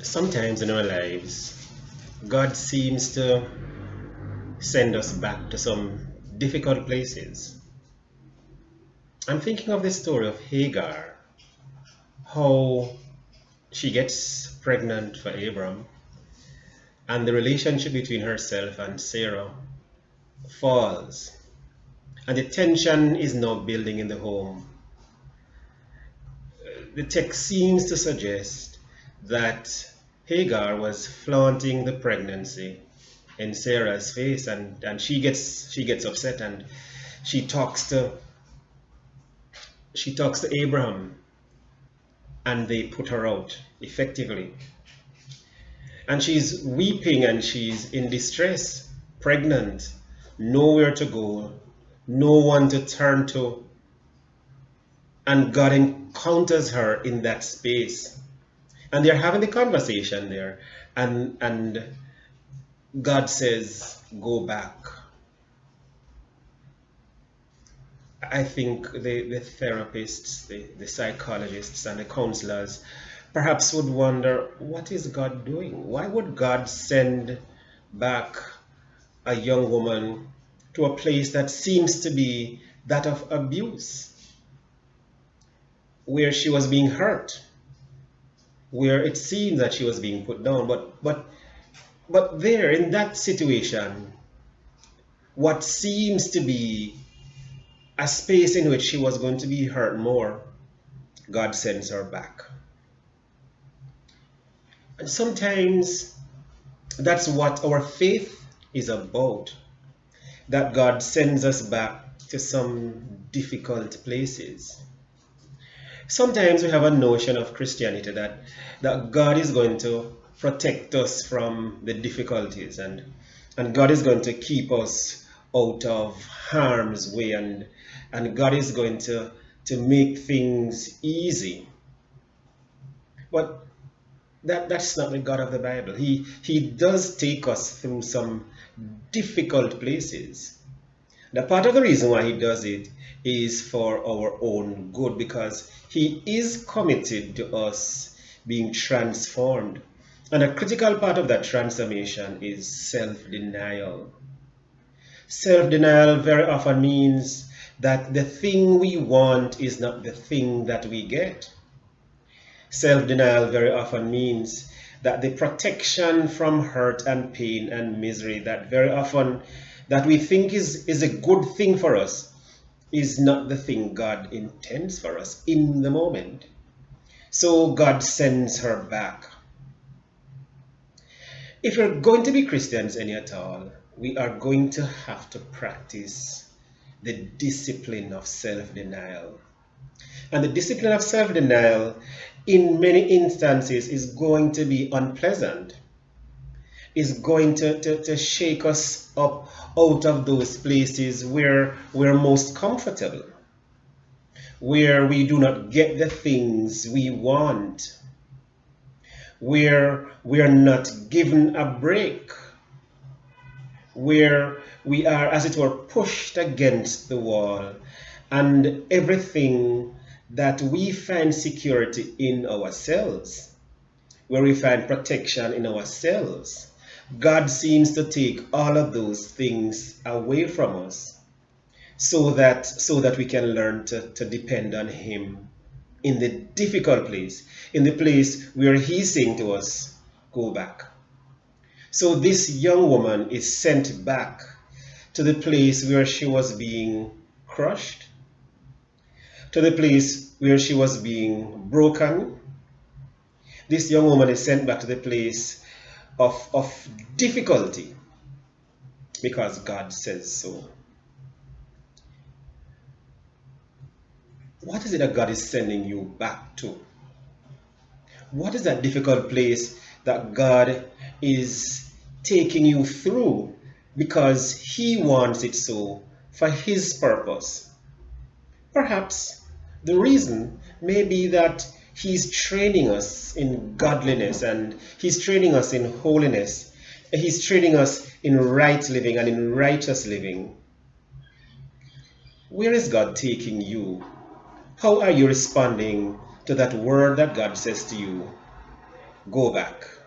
Sometimes in our lives, God seems to send us back to some difficult places. I'm thinking of the story of Hagar, how she gets pregnant for Abram, and the relationship between herself and Sarah falls, and the tension is now building in the home. The text seems to suggest that Hagar was flaunting the pregnancy in Sarah's face, and she gets upset, and she talks to she talks to Abraham, and they put her out effectively. And she's weeping and she's in distress, pregnant, nowhere to go, no one to turn to, and God encounters her in that space. And they're having the conversation there, and God says, "Go back." I think the therapists, the psychologists, and the counselors perhaps would wonder, what is God doing? Why would God send back a young woman to a place that seems to be that of abuse, where she was being hurt, where it seemed that she was being put down? But there in that situation, what seems to be a space in which she was going to be hurt more, God sends her back. And sometimes that's what our faith is about, that God sends us back to some difficult places. Sometimes we have a notion of Christianity that God is going to protect us from the difficulties, and God is going to keep us out of harm's way, and God is going to make things easy. But that's not the God of the Bible. He does take us through some difficult places. The part of the reason why he does it is for our own good, because he is committed to us being transformed. And a critical part of that transformation is self-denial. Self-denial very often means that the thing we want is not the thing that we get. Self-denial very often means that the protection from hurt and pain and misery that very often that we think is a good thing for us is not the thing God intends for us in the moment. So God sends her back. If we're going to be Christians any at all, we are going to have to practice the discipline of self-denial. And the discipline of self-denial in many instances is going to be unpleasant, is going to shake us up out of those places where we're most comfortable, where we do not get the things we want, where we're not given a break, where we are, as it were, pushed against the wall, and everything that we find security in ourselves, where we find protection in ourselves, God seems to take all of those things away from us, so that we can learn to depend on him in the difficult place, in the place where he's saying to us, go back. So this young woman is sent back to the place where she was being crushed, to the place where she was being broken. This young woman is sent back to the place of difficulty because God says so. What is it that God is sending you back to? What is that difficult place that God is taking you through because he wants it so for his purpose? Perhaps the reason may be that he's training us in godliness, and he's training us in holiness, and he's training us in right living and in righteous living. Where is God taking you? How are you responding to that word that God says to you? Go back.